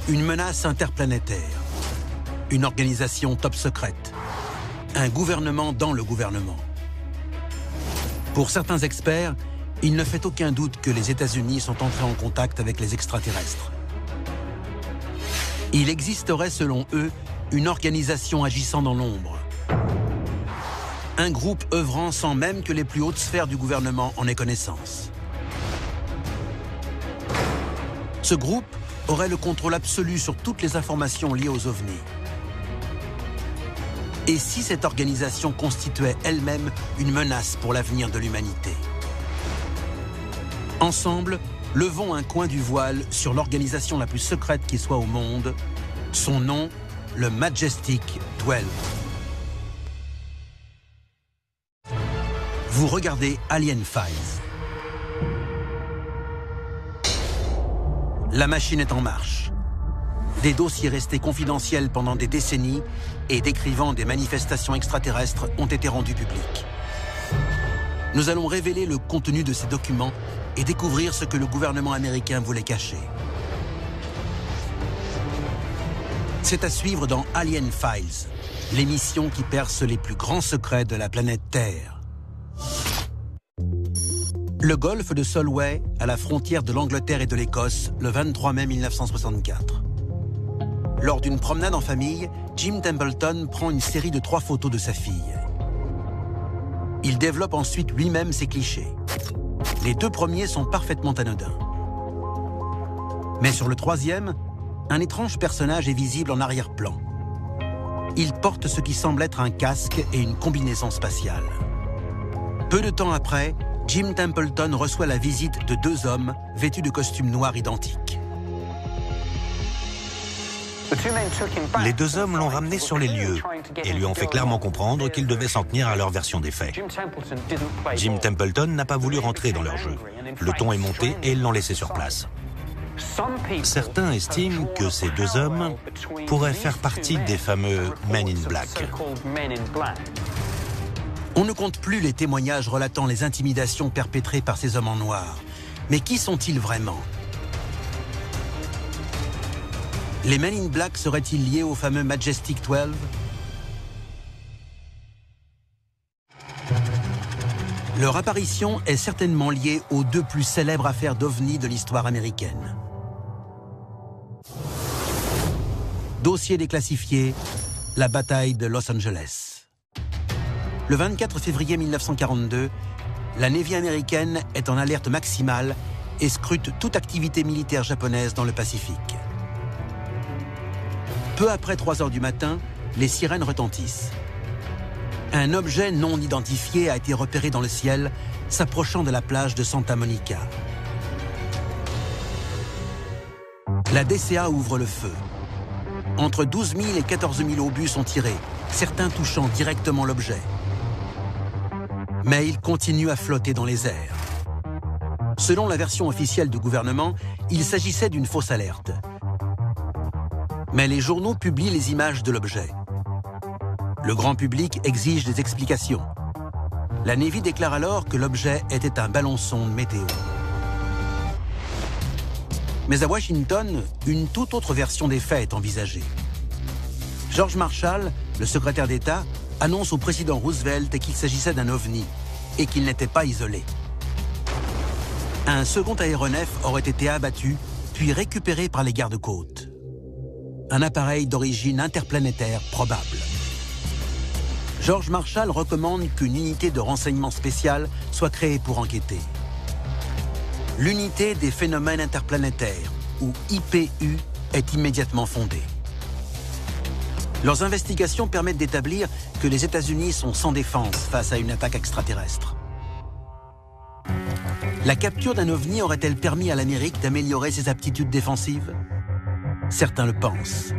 Une menace interplanétaire, une organisation top secrète, un gouvernement dans le gouvernement. Pour certains experts, il ne fait aucun doute que les États-Unis sont entrés en contact avec les extraterrestres. Il existerait, selon eux, une organisation agissant dans l'ombre. Un groupe œuvrant sans même que les plus hautes sphères du gouvernement en aient connaissance. Ce groupe aurait le contrôle absolu sur toutes les informations liées aux ovnis. Et si cette organisation constituait elle-même une menace pour l'avenir de l'humanité? Ensemble, levons un coin du voile sur l'organisation la plus secrète qui soit au monde. Son nom, le Majestic 12. Vous regardez Alien Files. La machine est en marche. Des dossiers restés confidentiels pendant des décennies et décrivant des manifestations extraterrestres ont été rendus publics. Nous allons révéler le contenu de ces documents et découvrir ce que le gouvernement américain voulait cacher. C'est à suivre dans Alien Files, l'émission qui perce les plus grands secrets de la planète Terre. Le golfe de Solway, à la frontière de l'Angleterre et de l'Écosse, le 23 mai 1964. Lors d'une promenade en famille, Jim Templeton prend une série de 3 photos de sa fille. Il développe ensuite lui-même ses clichés. Les 2 premiers sont parfaitement anodins. Mais sur le 3e, un étrange personnage est visible en arrière-plan. Il porte ce qui semble être un casque et une combinaison spatiale. Peu de temps après, Jim Templeton reçoit la visite de 2 hommes vêtus de costumes noirs identiques. Les 2 hommes l'ont ramené sur les lieux et lui ont fait clairement comprendre qu'ils devaient s'en tenir à leur version des faits. Jim Templeton n'a pas voulu rentrer dans leur jeu. Le ton est monté et ils l'ont laissé sur place. Certains estiment que ces 2 hommes pourraient faire partie des fameux Men in Black. On ne compte plus les témoignages relatant les intimidations perpétrées par ces hommes en noir. Mais qui sont-ils vraiment? Les Men in Black seraient-ils liés au fameux Majestic 12? Leur apparition est certainement liée aux 2 plus célèbres affaires d'OVNI de l'histoire américaine. Dossier déclassifié, la bataille de Los Angeles. Le 24 février 1942, la Navy américaine est en alerte maximale et scrute toute activité militaire japonaise dans le Pacifique. Peu après 3 heures du matin, les sirènes retentissent. Un objet non identifié a été repéré dans le ciel, s'approchant de la plage de Santa Monica. La DCA ouvre le feu. Entre 12 000 et 14 000 obus sont tirés, certains touchant directement l'objet. Mais il continue à flotter dans les airs. Selon la version officielle du gouvernement, il s'agissait d'une fausse alerte. Mais les journaux publient les images de l'objet. Le grand public exige des explications. La Navy déclare alors que l'objet était un ballon-sonde météo. Mais à Washington, une toute autre version des faits est envisagée. George Marshall, le secrétaire d'État, annonce au président Roosevelt qu'il s'agissait d'un ovni et qu'il n'était pas isolé. Un second aéronef aurait été abattu, puis récupéré par les gardes-côtes. Un appareil d'origine interplanétaire probable. George Marshall recommande qu'une unité de renseignement spéciale soit créée pour enquêter. L'unité des phénomènes interplanétaires, ou IPU, est immédiatement fondée. Leurs investigations permettent d'établir que les États-Unis sont sans défense face à une attaque extraterrestre. La capture d'un ovni aurait-elle permis à l'Amérique d'améliorer ses aptitudes défensives? Certains le pensent.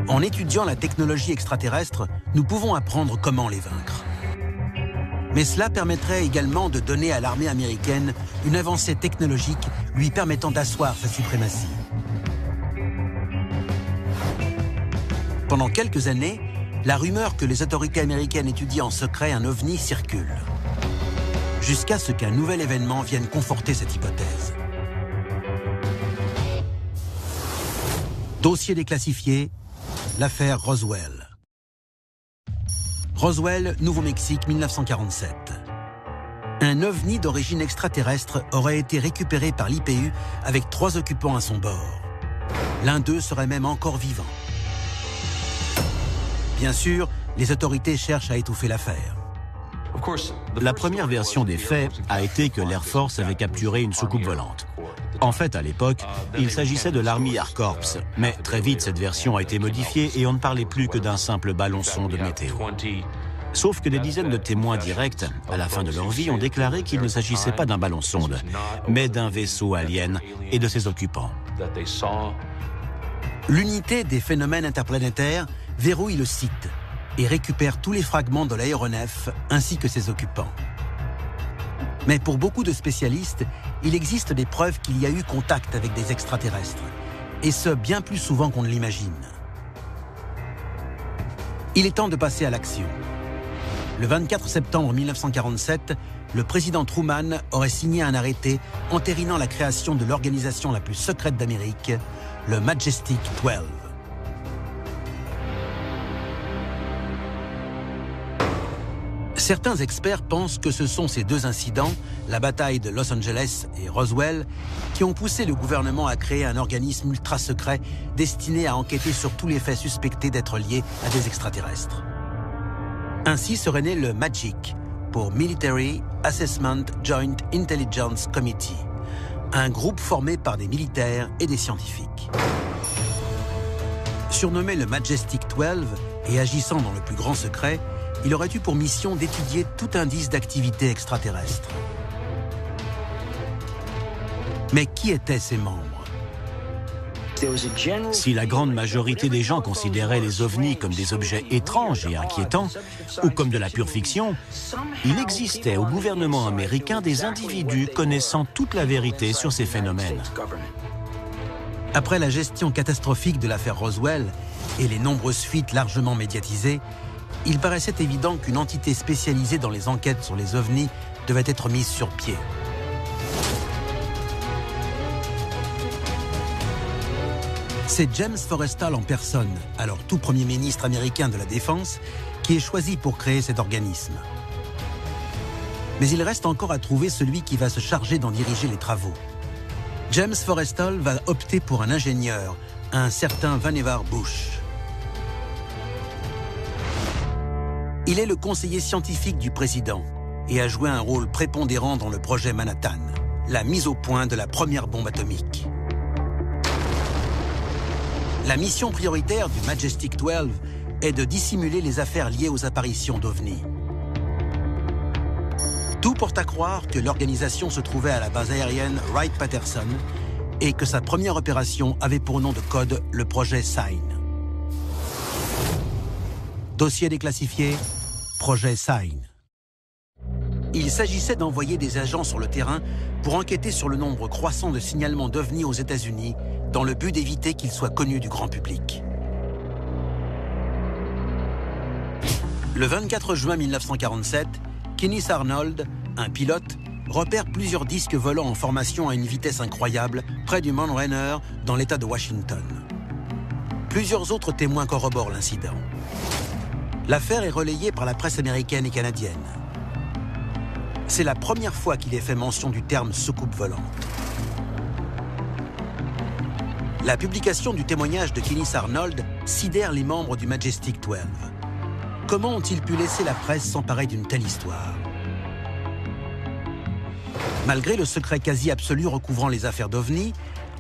En étudiant la technologie extraterrestre, nous pouvons apprendre comment les vaincre. Mais cela permettrait également de donner à l'armée américaine une avancée technologique lui permettant d'asseoir sa suprématie. Pendant quelques années, la rumeur que les autorités américaines étudient en secret un ovni circule. Jusqu'à ce qu'un nouvel événement vienne conforter cette hypothèse. Dossier déclassifié, l'affaire Roswell. Roswell, Nouveau-Mexique, 1947. Un ovni d'origine extraterrestre aurait été récupéré par l'IPU avec 3 occupants à son bord. L'un d'eux serait même encore vivant. Bien sûr, les autorités cherchent à étouffer l'affaire. La première version des faits a été que l'Air Force avait capturé une soucoupe volante. En fait, à l'époque, il s'agissait de l'Army Air Corps, mais très vite cette version a été modifiée et on ne parlait plus que d'un simple ballon-sonde météo. Sauf que des dizaines de témoins directs, à la fin de leur vie, ont déclaré qu'il ne s'agissait pas d'un ballon-sonde, mais d'un vaisseau alien et de ses occupants. L'unité des phénomènes interplanétaires verrouille le site et récupère tous les fragments de l'aéronef ainsi que ses occupants. Mais pour beaucoup de spécialistes, il existe des preuves qu'il y a eu contact avec des extraterrestres, et ce bien plus souvent qu'on ne l'imagine. Il est temps de passer à l'action. Le 24 septembre 1947, le président Truman aurait signé un arrêté entérinant la création de l'organisation la plus secrète d'Amérique, le Majestic 12. Certains experts pensent que ce sont ces 2 incidents, la bataille de Los Angeles et Roswell, qui ont poussé le gouvernement à créer un organisme ultra secret destiné à enquêter sur tous les faits suspectés d'être liés à des extraterrestres. Ainsi serait né le MAGIC, pour Military Assessment Joint Intelligence Committee, un groupe formé par des militaires et des scientifiques. Surnommé le Majestic 12 et agissant dans le plus grand secret, il aurait eu pour mission d'étudier tout indice d'activité extraterrestre. Mais qui étaient ces membres ? Si la grande majorité des gens considéraient les ovnis comme des objets étranges et inquiétants, ou comme de la pure fiction, il existait au gouvernement américain des individus connaissant toute la vérité sur ces phénomènes. Après la gestion catastrophique de l'affaire Roswell et les nombreuses fuites largement médiatisées, il paraissait évident qu'une entité spécialisée dans les enquêtes sur les ovnis devait être mise sur pied. C'est James Forrestal en personne, alors tout Premier ministre américain de la Défense, qui est choisi pour créer cet organisme. Mais il reste encore à trouver celui qui va se charger d'en diriger les travaux. James Forrestal va opter pour un ingénieur, un certain Vannevar Bush. Il est le conseiller scientifique du président et a joué un rôle prépondérant dans le projet Manhattan, la mise au point de la première bombe atomique. La mission prioritaire du Majestic 12 est de dissimuler les affaires liées aux apparitions d'ovnis. Tout porte à croire que l'organisation se trouvait à la base aérienne Wright-Patterson et que sa première opération avait pour nom de code le projet Sign. Dossier déclassifié, projet Sign. Il s'agissait d'envoyer des agents sur le terrain pour enquêter sur le nombre croissant de signalements d'ovnis aux États-Unis dans le but d'éviter qu'ils soient connus du grand public. Le 24 juin 1947, Kenneth Arnold, un pilote, repère plusieurs disques volants en formation à une vitesse incroyable près du Mount Rainier dans l'État de Washington. Plusieurs autres témoins corroborent l'incident. L'affaire est relayée par la presse américaine et canadienne. C'est la première fois qu'il est fait mention du terme soucoupe volante. La publication du témoignage de Kenneth Arnold sidère les membres du Majestic 12. Comment ont-ils pu laisser la presse s'emparer d'une telle histoire ? Malgré le secret quasi absolu recouvrant les affaires d'OVNI,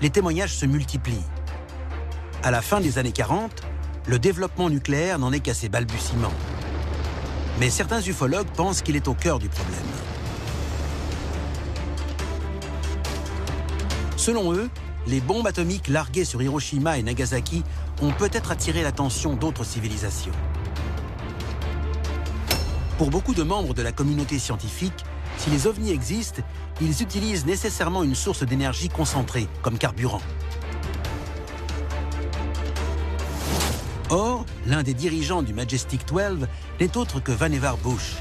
les témoignages se multiplient. À la fin des années 40, le développement nucléaire n'en est qu'à ses balbutiements. Mais certains ufologues pensent qu'il est au cœur du problème. Selon eux, les bombes atomiques larguées sur Hiroshima et Nagasaki ont peut-être attiré l'attention d'autres civilisations. Pour beaucoup de membres de la communauté scientifique, si les ovnis existent, ils utilisent nécessairement une source d'énergie concentrée, comme carburant. Or, l'un des dirigeants du Majestic 12 n'est autre que Vannevar Bush,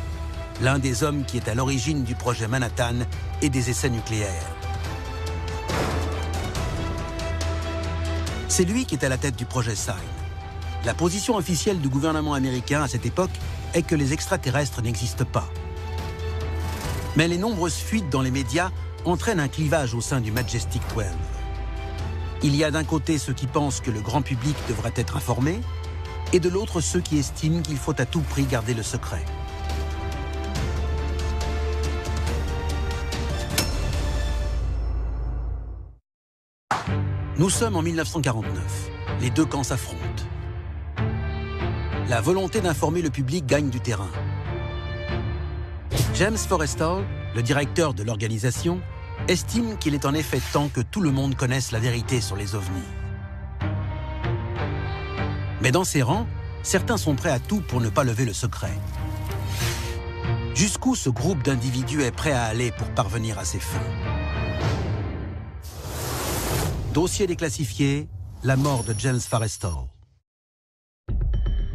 l'un des hommes qui est à l'origine du projet Manhattan et des essais nucléaires. C'est lui qui est à la tête du projet Sign. La position officielle du gouvernement américain à cette époque est que les extraterrestres n'existent pas. Mais les nombreuses fuites dans les médias entraînent un clivage au sein du Majestic 12. Il y a d'un côté ceux qui pensent que le grand public devrait être informé, et de l'autre ceux qui estiment qu'il faut à tout prix garder le secret. Nous sommes en 1949. Les deux camps s'affrontent. La volonté d'informer le public gagne du terrain. James Forrestal, le directeur de l'organisation, estime qu'il est en effet temps que tout le monde connaisse la vérité sur les ovnis. Mais dans ses rangs, certains sont prêts à tout pour ne pas lever le secret. Jusqu'où ce groupe d'individus est prêt à aller pour parvenir à ses fins? Dossier déclassifié, la mort de James Forrestal.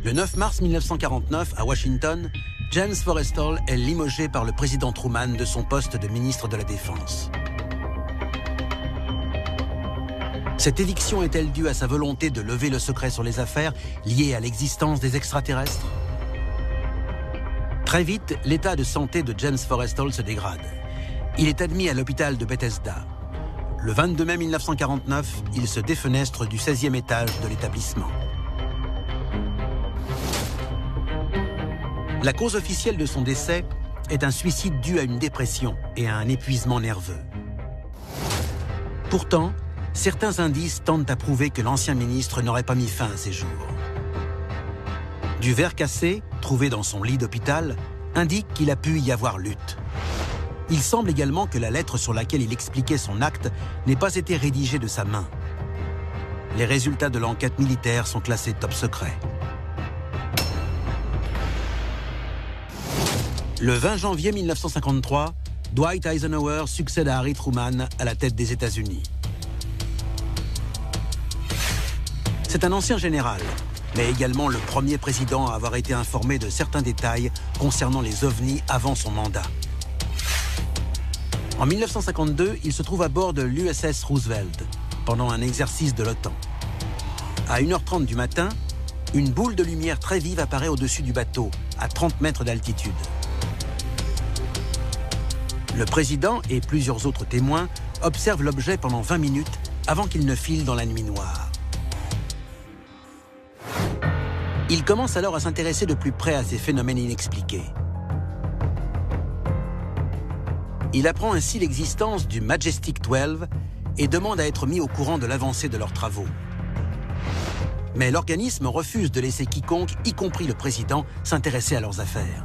Le 9 mars 1949, à Washington, James Forrestal est limogé par le président Truman de son poste de ministre de la Défense. Cette éviction est-elle due à sa volonté de lever le secret sur les affaires liées à l'existence des extraterrestres? Très vite, l'état de santé de James Forrestal se dégrade. Il est admis à l'hôpital de Bethesda. Le 22 mai 1949, il se défenestre du 16e étage de l'établissement. La cause officielle de son décès est un suicide dû à une dépression et à un épuisement nerveux. Pourtant, certains indices tentent à prouver que l'ancien ministre n'aurait pas mis fin à ses jours. Du verre cassé, trouvé dans son lit d'hôpital, indique qu'il a pu y avoir lutte. Il semble également que la lettre sur laquelle il expliquait son acte n'ait pas été rédigée de sa main. Les résultats de l'enquête militaire sont classés top secret. Le 20 janvier 1953, Dwight Eisenhower succède à Harry Truman à la tête des États-Unis. C'est un ancien général, mais également le premier président à avoir été informé de certains détails concernant les ovnis avant son mandat. En 1952, il se trouve à bord de l'USS Roosevelt pendant un exercice de l'OTAN. À 1h30 du matin, une boule de lumière très vive apparaît au-dessus du bateau, à 30 mètres d'altitude. Le président et plusieurs autres témoins observent l'objet pendant 20 minutes avant qu'il ne file dans la nuit noire. Il commence alors à s'intéresser de plus près à ces phénomènes inexpliqués. Il apprend ainsi l'existence du Majestic 12 et demande à être mis au courant de l'avancée de leurs travaux. Mais l'organisme refuse de laisser quiconque, y compris le président, s'intéresser à leurs affaires.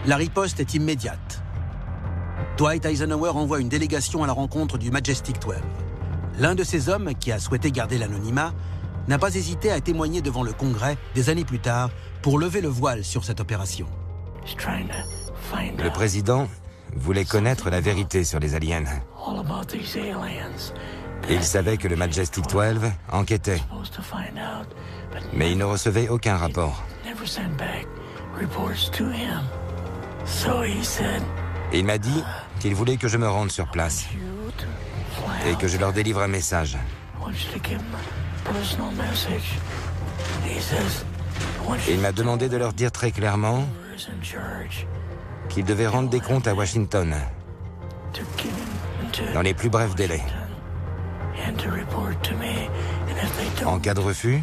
La riposte est immédiate. Dwight Eisenhower envoie une délégation à la rencontre du Majestic 12. L'un de ces hommes, qui a souhaité garder l'anonymat, n'a pas hésité à témoigner devant le Congrès des années plus tard pour lever le voile sur cette opération. Le président voulait connaître la vérité sur les aliens. Il savait que le Majestic 12 enquêtait, mais il ne recevait aucun rapport. Il m'a dit qu'il voulait que je me rende sur place et que je leur délivre un message. Il m'a demandé de leur dire très clairement qu'ils devaient rendre des comptes à Washington dans les plus brefs délais. En cas de refus,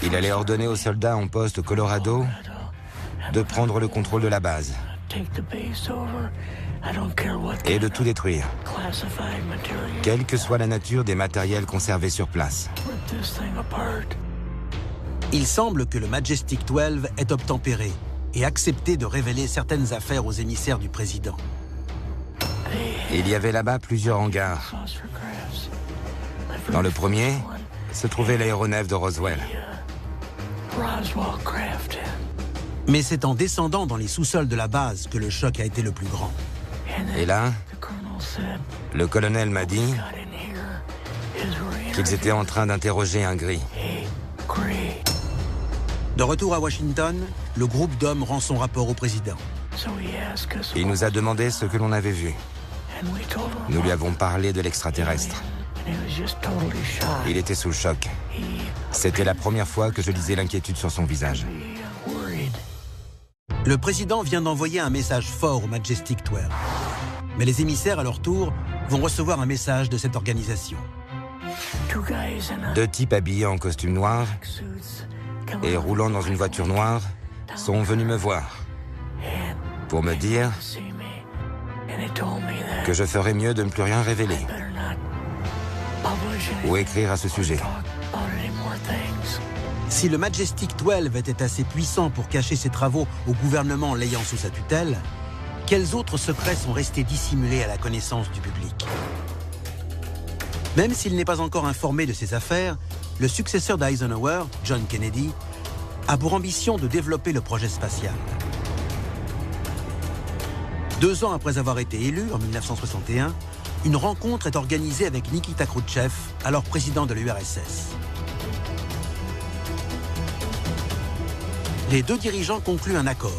il allait ordonner aux soldats en poste au Colorado de prendre le contrôle de la base et de tout détruire, quelle que soit la nature des matériels conservés sur place. Il semble que le Majestic 12 ait obtempéré et accepté de révéler certaines affaires aux émissaires du président. Il y avait là-bas plusieurs hangars. Dans le premier se trouvait l'aéronef de Roswell. Mais c'est en descendant dans les sous-sols de la base que le choc a été le plus grand. Et là, le colonel m'a dit qu'ils étaient en train d'interroger un gris. De retour à Washington, le groupe d'hommes rend son rapport au président. Il nous a demandé ce que l'on avait vu. Nous lui avons parlé de l'extraterrestre. Il était sous le choc. C'était la première fois que je lisais l'inquiétude sur son visage. Le président vient d'envoyer un message fort au Majestic 12. Mais les émissaires, à leur tour, vont recevoir un message de cette organisation. 2 types habillés en costume noir et roulant dans une voiture noire sont venus me voir pour me dire que je ferais mieux de ne plus rien révéler ou écrire à ce sujet. Si le Majestic 12 était assez puissant pour cacher ses travaux au gouvernement l'ayant sous sa tutelle, quels autres secrets sont restés dissimulés à la connaissance du public? Même s'il n'est pas encore informé de ses affaires, le successeur d'Eisenhower, John Kennedy, a pour ambition de développer le projet spatial. 2 ans après avoir été élu, en 1961, une rencontre est organisée avec Nikita Khrouchtchev, alors président de l'URSS. Les 2 dirigeants concluent un accord.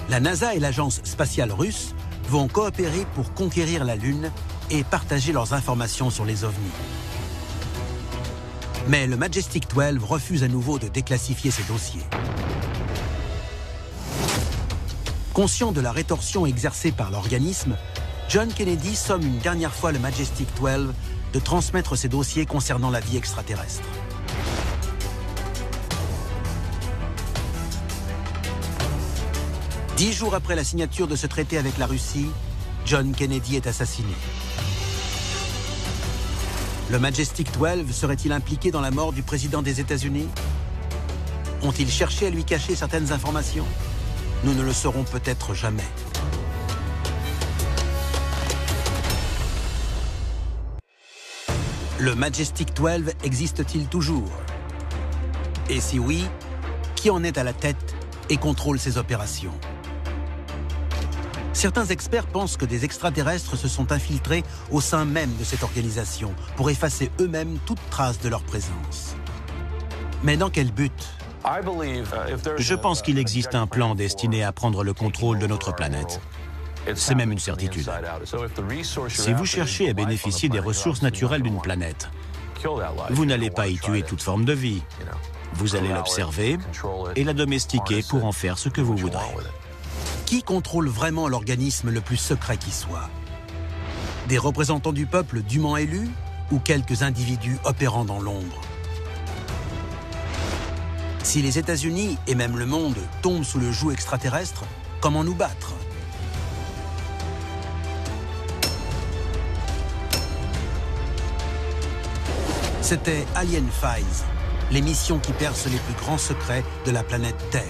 La NASA et l'agence spatiale russe vont coopérer pour conquérir la Lune et partager leurs informations sur les ovnis. Mais le Majestic 12 refuse à nouveau de déclassifier ses dossiers. Conscient de la rétorsion exercée par l'organisme, John Kennedy somme une dernière fois le Majestic 12 de transmettre ses dossiers concernant la vie extraterrestre. « 10 jours après la signature de ce traité avec la Russie, John Kennedy est assassiné. Le Majestic 12 serait-il impliqué dans la mort du président des États-Unis? Ont-ils cherché à lui cacher certaines informations? Nous ne le saurons peut-être jamais. Le Majestic 12 existe-t-il toujours? Et si oui, qui en est à la tête et contrôle ses opérations? Certains experts pensent que des extraterrestres se sont infiltrés au sein même de cette organisation pour effacer eux-mêmes toute trace de leur présence. Mais dans quel but? Je pense qu'il existe un plan destiné à prendre le contrôle de notre planète. C'est même une certitude. Si vous cherchez à bénéficier des ressources naturelles d'une planète, vous n'allez pas y tuer toute forme de vie. Vous allez l'observer et la domestiquer pour en faire ce que vous voudrez. Qui contrôle vraiment l'organisme le plus secret qui soit? Des représentants du peuple dûment élus ou quelques individus opérant dans l'ombre? Si les États-Unis et même le monde tombent sous le joug extraterrestre, comment nous battre? C'était Alien Files, l'émission qui perce les plus grands secrets de la planète Terre.